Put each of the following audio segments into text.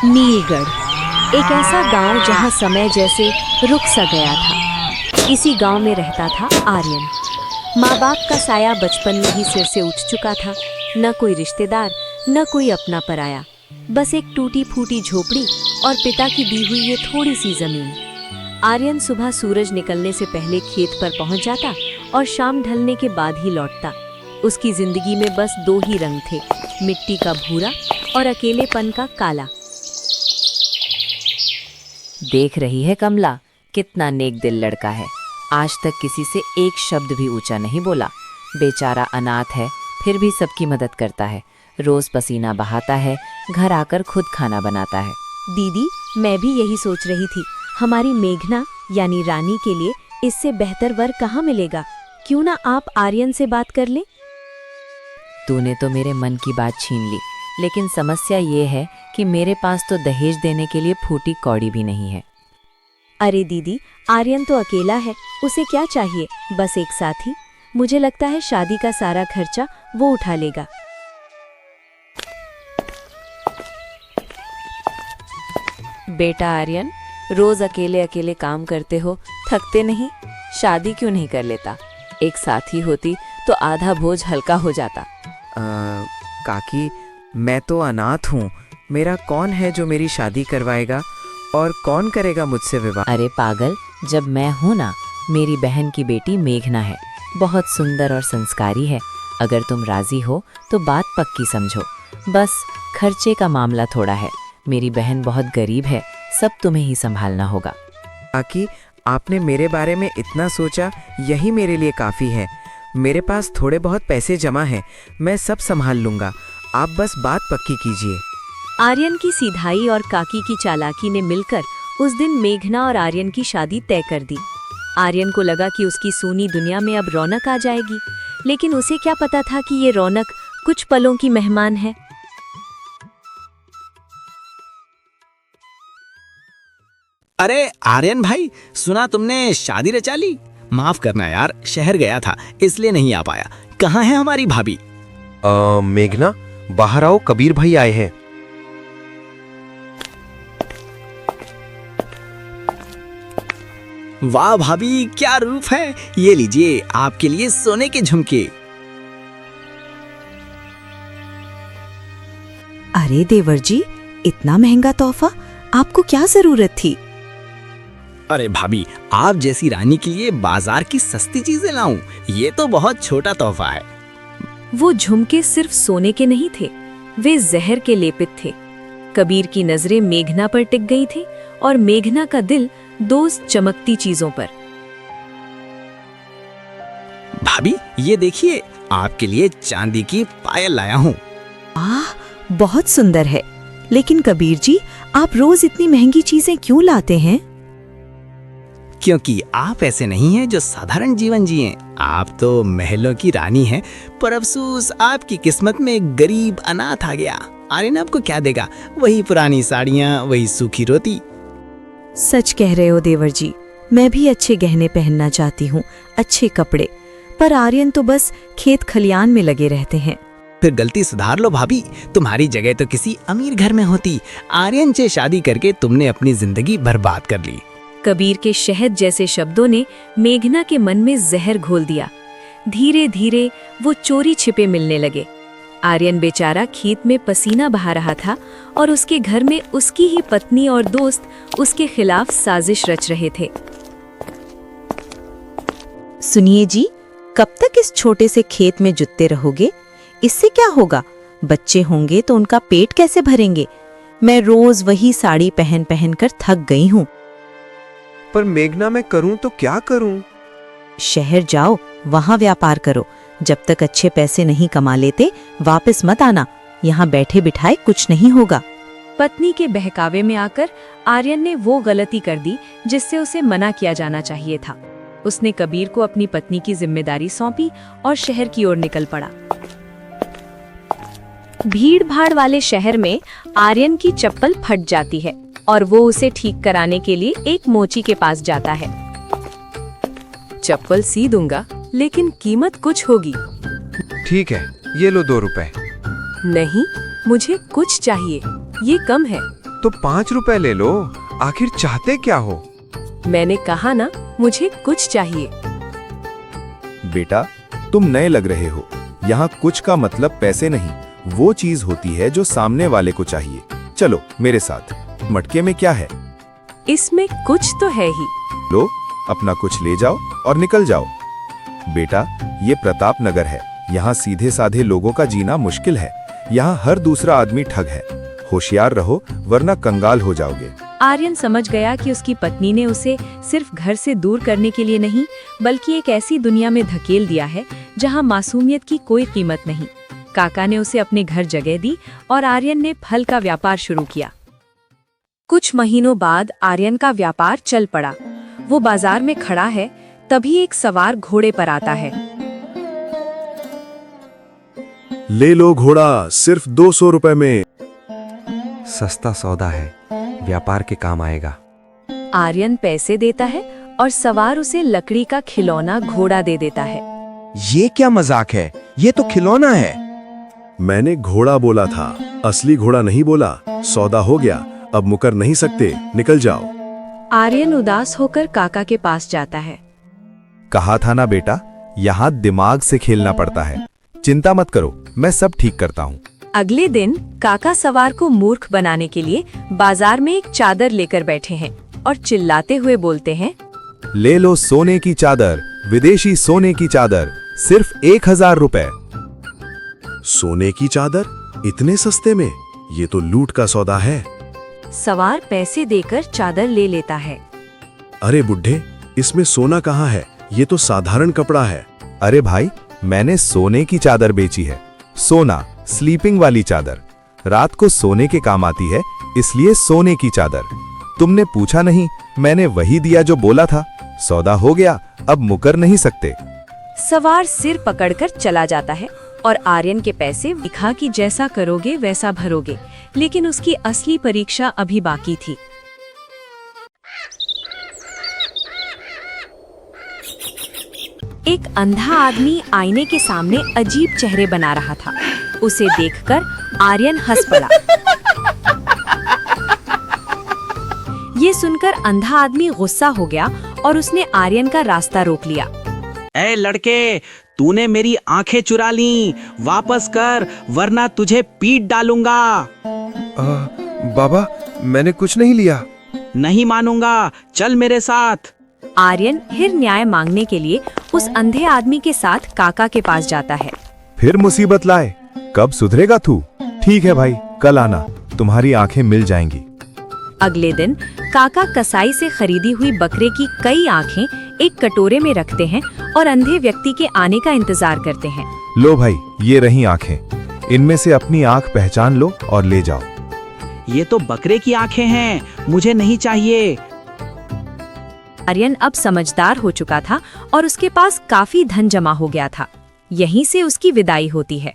नीलगढ़ एक ऐसा गांव जहां समय जैसे रुक सा गया था। इसी गांव में रहता था आर्यन। माँ बाप का साया बचपन में ही सिर से उठ चुका था। न कोई रिश्तेदार, न कोई अपना पराया, बस एक टूटी फूटी झोपड़ी और पिता की दी हुई ये थोड़ी सी जमीन। आर्यन सुबह सूरज निकलने से पहले खेत पर पहुंच जाता और शाम ढलने के बाद ही लौटता। उसकी जिंदगी में बस दो ही रंग थे, मिट्टी का भूरा और अकेलेपन का काला। देख रही है कमला, कितना नेक दिल लड़का है। आज तक किसी से एक शब्द भी ऊंचा नहीं बोला। बेचारा अनाथ है, फिर भी सबकी मदद करता है। रोज पसीना बहाता है, घर आकर खुद खाना बनाता है। दीदी, मैं भी यही सोच रही थी, हमारी मेघना यानी रानी के लिए इससे बेहतर वर कहाँ मिलेगा। क्यों ना आप आर्यन से बात कर लें? तूने तो मेरे मन की बात छीन ली, लेकिन समस्या ये है कि मेरे पास तो दहेज देने के लिए फूटी कौड़ी भी नहीं है। अरे दीदी, आर्यन तो अकेला है, उसे क्या चाहिए? बस एक साथी। मुझे लगता है शादी का सारा खर्चा वो उठा लेगा। बेटा आर्यन, रोज अकेले अकेले काम करते हो, थकते नहीं? शादी क्यों नहीं कर लेता? एक साथी होती तो आधा बोझ हल्का हो जाता। काकी, मैं तो अनाथ हूँ। मेरा कौन है जो मेरी शादी करवाएगा और कौन करेगा मुझसे विवाह? अरे पागल, जब मैं हूँ ना। मेरी बहन की बेटी मेघना है, बहुत सुंदर और संस्कारी है। अगर तुम राजी हो तो बात पक्की समझो। बस खर्चे का मामला थोड़ा है। मेरी बहन बहुत गरीब है, सब तुम्हें ही संभालना होगा। काकी, आपने मेरे बारे में इतना सोचा, यही मेरे लिए काफ़ी है। मेरे पास थोड़े बहुत पैसे जमा हैं, मैं सब संभाल लूँगा। आप बस बात पक्की कीजिए। आर्यन की सीधाई और काकी की चालाकी ने मिलकर उस दिन मेघना और आर्यन की शादी तय कर दी। आर्यन को लगा कि उसकी सूनी दुनिया में अब रौनक आ जाएगी, लेकिन उसे क्या पता था कि ये रौनक कुछ पलों की मेहमान है। अरे आर्यन भाई, सुना तुमने शादी रचा ली? माफ करना यार, शहर गया था इसलिए नहीं आ पाया। कहाँ है हमारी भाभी? मेघना, बाहर आओ, कबीर भाई आए हैं। वाह भाभी, क्या रूप है। ये लीजिए, आपके लिए सोने के झुमके। अरे देवर जी, इतना महंगा तोहफा आपको क्या जरूरत थी? अरे भाभी, आप जैसी रानी के लिए बाजार की सस्ती चीजें लाऊं, ये तो बहुत छोटा तोहफा है। वो झुमके सिर्फ सोने के नहीं थे, वे जहर के लेपित थे। कबीर की नजरें मेघना पर टिक गई थी और मेघना का दिल दोस्त चमकती चीजों पर। भाभी, ये देखिए, आपके लिए चांदी की पायल लाया हूँ। आह, बहुत सुंदर है। लेकिन कबीर जी, आप रोज इतनी महंगी चीजें क्यों लाते हैं? क्योंकि आप ऐसे नहीं हैं जो साधारण जीवन जिए। आप तो महलों की रानी हैं, पर अफसोस आपकी किस्मत में गरीब अनाथ आ गया। आर्यन आपको क्या देगा? वही पुरानी साड़ियाँ, वही सूखी रोटी। सच कह रहे हो देवर जी, मैं भी अच्छे गहने पहनना चाहती हूँ, अच्छे कपड़े। पर आर्यन तो बस खेत खलियान में लगे रहते हैं। फिर गलती सुधार लो भाभी, तुम्हारी जगह तो किसी अमीर घर में होती। आर्यन से शादी करके तुमने अपनी जिंदगी बर्बाद कर ली। कबीर के शहद जैसे शब्दों ने मेघना के मन में जहर घोल दिया। धीरे धीरे वो चोरी छिपे मिलने लगे। आर्यन बेचारा खेत में पसीना बहा रहा था और उसके घर में उसकी ही पत्नी और दोस्त उसके खिलाफ साजिश रच रहे थे। सुनिए जी, कब तक इस छोटे से खेत में जुटते रहोगे? इससे क्या होगा? बच्चे होंगे तो उनका पेट कैसे भरेंगे? मैं रोज वही साड़ी पहन पहन कर थक गई हूँ। पर मेघना, मैं करूं तो क्या करूं? शहर जाओ, वहाँ व्यापार करो। जब तक अच्छे पैसे नहीं कमा लेते, वापस मत आना। यहाँ बैठे बिठाए कुछ नहीं होगा। पत्नी के बहकावे में आकर आर्यन ने वो गलती कर दी जिससे उसे मना किया जाना चाहिए था। उसने कबीर को अपनी पत्नी की जिम्मेदारी सौंपी और शहर की ओर निकल पड़ा। भीड़ भाड़ वाले शहर में आर्यन की चप्पल फट जाती है और वो उसे ठीक कराने के लिए एक मोची के पास जाता है। चप्पल सी दूंगा, लेकिन कीमत कुछ होगी। ठीक है, ये लो 2 रुपए। नहीं, मुझे कुछ चाहिए, ये कम है। तो 5 रुपए ले लो। आखिर चाहते क्या हो? मैंने कहा ना, मुझे कुछ चाहिए। बेटा, तुम नए लग रहे हो। यहाँ कुछ का मतलब पैसे नहीं, वो चीज होती है जो सामने वाले को चाहिए। चलो मेरे साथ। मटके में क्या है? इसमें कुछ तो है ही। लो, अपना कुछ ले जाओ और निकल जाओ। बेटा, ये प्रताप नगर है। यहाँ सीधे साधे लोगों का जीना मुश्किल है। यहाँ हर दूसरा आदमी ठग है। होशियार रहो वरना कंगाल हो जाओगे। आर्यन समझ गया कि उसकी पत्नी ने उसे सिर्फ घर से दूर करने के लिए नहीं, बल्कि एक ऐसी दुनिया में धकेल दिया है जहां मासूमियत की कोई कीमत नहीं। काका ने उसे अपने घर जगह दी और आर्यन ने फल का व्यापार शुरू किया। कुछ महीनों बाद आर्यन का व्यापार चल पड़ा। वो बाजार में खड़ा है, तभी एक सवार घोड़े पर आता है। ले लो घोड़ा, सिर्फ 200 रुपए में। सस्ता सौदा है, व्यापार के काम आएगा। आर्यन पैसे देता है और सवार उसे लकड़ी का खिलौना घोड़ा दे देता है। ये क्या मजाक है? ये तो खिलौना है। मैंने घोड़ा बोला था, असली घोड़ा नहीं बोला। सौदा हो गया, अब मुकर नहीं सकते, निकल जाओ। आर्यन उदास होकर काका के पास जाता है। कहा था ना बेटा, यहाँ दिमाग से खेलना पड़ता है। चिंता मत करो, मैं सब ठीक करता हूँ। अगले दिन काका सवार को मूर्ख बनाने के लिए बाजार में एक चादर लेकर बैठे हैं और चिल्लाते हुए बोलते हैं, ले लो सोने की चादर, विदेशी सोने की चादर, सिर्फ 1000 रुपए। सोने की चादर? इतने सस्ते में? ये तो लूट का सौदा है। सवार पैसे देकर चादर ले लेता है। अरे बुड्ढे, इसमें सोना कहाँ है? ये तो साधारण कपड़ा है। अरे भाई, मैंने सोने की चादर बेची है। सोना, स्लीपिंग वाली चादर। रात को सोने के काम आती है, इसलिए सोने की चादर। तुमने पूछा नहीं, मैंने वही दिया जो बोला था। सौदा हो गया, अब मुकर नहीं सकते। सवार सिर पकड़कर चला जाता है और आर्यन के पैसे लिखा कि जैसा करोगे वैसा भरोगे, लेकिन उसकी असली परीक्षा अभी बाकी थी। एक अंधा आदमी आईने के सामने अजीब चेहरे बना रहा था। उसे देखकर आर्यन हंस पड़ा। ये सुनकर अंधा आदमी गुस्सा हो गया और उसने आर्यन का रास्ता रोक लिया। ए लड़के, तूने मेरी आंखें चुरा ली, वापस कर वरना तुझे पीट डालूंगा। बाबा, मैंने कुछ नहीं लिया। नहीं मानूंगा, चल मेरे साथ। आर्यन फिर न्याय मांगने के लिए उस अंधे आदमी के साथ काका के पास जाता है। फिर मुसीबत लाए? कब सुधरेगा तू? ठीक है भाई, कल आना, तुम्हारी आंखें मिल जाएंगी। अगले दिन काका कसाई से खरीदी हुई बकरे की कई आंखें एक कटोरे में रखते हैं और अंधे व्यक्ति के आने का इंतजार करते हैं। लो भाई, ये रही आंखें। इनमें से अपनी आंख पहचान लो और ले जाओ। ये तो बकरे की आंखें हैं, मुझे नहीं चाहिए। आर्यन अब समझदार हो चुका था और उसके पास काफी धन जमा हो गया था। यहीं से उसकी विदाई होती है।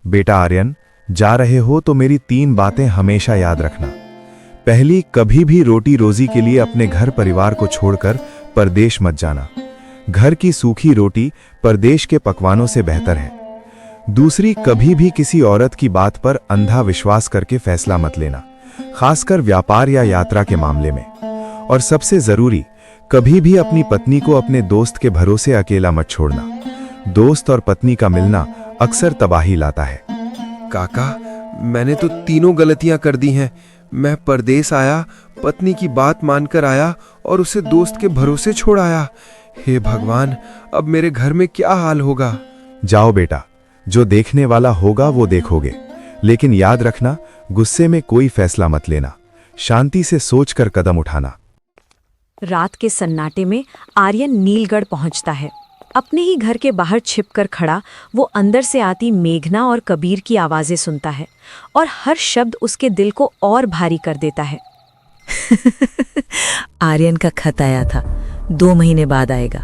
बेटा आर्यन, जा रहे हो तो मेरी 3 बातें हमेशा याद रखना। पहली, कभी भी रोटी रोजी के लिए अपने घर परिवार को छोड़कर परदेश मत जाना। घर की सूखी रोटी परदेश के पकवानों से बेहतर है। दूसरी, कभी भी किसी औरत की बात पर अंधा विश्वास करके फैसला मत लेना, खासकर व्यापार या यात्रा के मामले में। और सबसे जरूरी, कभी भी अपनी पत्नी को अपने दोस्त के भरोसे अकेला मत छोड़ना। दोस्त और पत्नी का मिलना अक्सर तबाही लाता है। काका, मैंने तो तीनों गलतियां कर दी हैं। मैं परदेश आया, पत्नी की बात मानकर आया और उसे दोस्त के भरोसे छोड़ आया। हे भगवान, अब मेरे घर में क्या हाल होगा। जाओ बेटा, जो देखने वाला होगा वो देखोगे, लेकिन याद रखना, गुस्से में कोई फैसला मत लेना। शांति से सोचकर कदम उठाना। रात के सन्नाटे में आर्यन नीलगढ़ पहुंचता है। अपने ही घर के बाहर छिपकर खड़ा वो अंदर से आती मेघना और कबीर की आवाजें सुनता है और हर शब्द उसके दिल को और भारी कर देता है। आर्यन का खत आया था, 2 महीने बाद आएगा।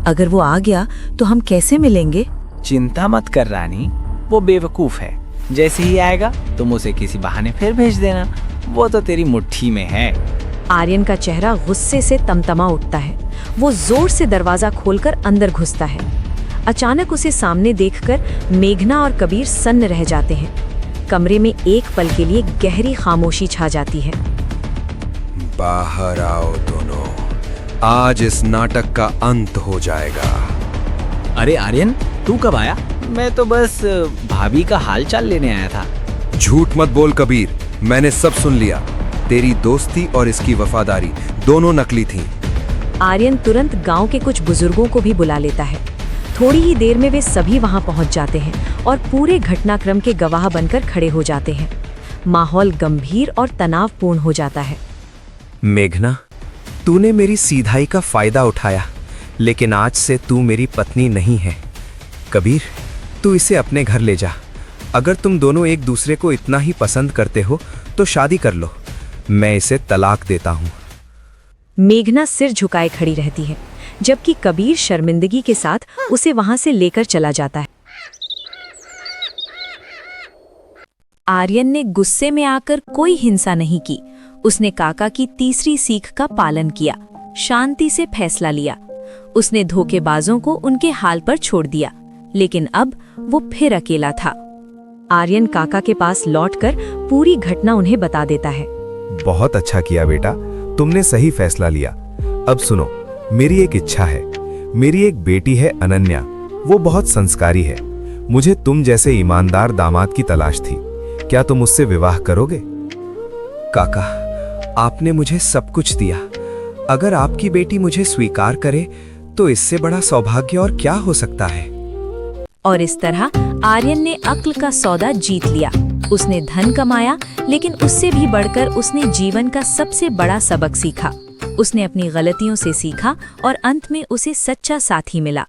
अगर वो आ गया तो हम कैसे मिलेंगे? चिंता मत कर रानी, वो बेवकूफ है। जैसे ही आएगा तुम उसे किसी बहाने फिर भेज देना, वो तो तेरी मुट्ठी में है। आर्यन का चेहरा गुस्से से तमतमा उठता है। वो जोर से दरवाजा खोलकर अंदर घुसता है। अचानक उसे सामने देखकर मेघना और कबीर सन्न रह जाते हैं। कमरे में एक पल के लिए गहरी खामोशी छा जाती है। बाहर आओ दोनों, आज इस नाटक का अंत हो जाएगा। अरे आर्यन, तू कब आया? मैं तो बस भाभी का हाल चाल लेने आया था। झूठ मत बोल कबीर, मैंने सब सुन लिया। तेरी दोस्ती और इसकी वफादारी दोनों नकली थीं। आर्यन तुरंत गांव के कुछ बुजुर्गों को भी बुला लेता है। थोड़ी ही देर में वे सभी वहां पहुंच जाते हैं और पूरे घटनाक्रम के गवाह बनकर खड़े हो जाते हैं। माहौल गंभीर और तनावपूर्ण हो जाता है। मेघना, तूने मेरी सीधाई का फायदा उठाया, लेकिन आज से तू मेरी पत्नी नहीं है। कबीर, तू इसे अपने घर ले जा। अगर तुम दोनों एक दूसरे को इतना ही पसंद करते हो तो शादी कर लो। मैं इसे तलाक देता हूँ। मेघना सिर झुकाए खड़ी रहती है, जबकि कबीर शर्मिंदगी के साथ उसे वहां से लेकर चला जाता है। आर्यन ने गुस्से में आकर कोई हिंसा नहीं की। उसने काका की तीसरी सीख का पालन किया, शांति से फैसला लिया। उसने धोखेबाजों को उनके हाल पर छोड़ दिया, लेकिन अब वो फिर अकेला था। आर्यन काका के पास लौटकर पूरी घटना उन्हें बता देता है। बहुत अच्छा किया बेटा, तुमने सही फैसला लिया। अब सुनो, मेरी एक इच्छा है। मेरी एक बेटी है अनन्या, वो बहुत संस्कारी है। मुझे तुम जैसे ईमानदार दामाद की तलाश थी। क्या तुम उससे विवाह करोगे? काका, आपने मुझे सब कुछ दिया। अगर आपकी बेटी मुझे स्वीकार करे तो इससे बड़ा सौभाग्य और क्या हो सकता है। और इस तरह आर्यन ने अक्ल का सौदा जीत लिया। उसने धन कमाया, लेकिन उससे भी बढ़कर उसने जीवन का सबसे बड़ा सबक सीखा। उसने अपनी गलतियों से सीखा और अंत में उसे सच्चा साथी मिला।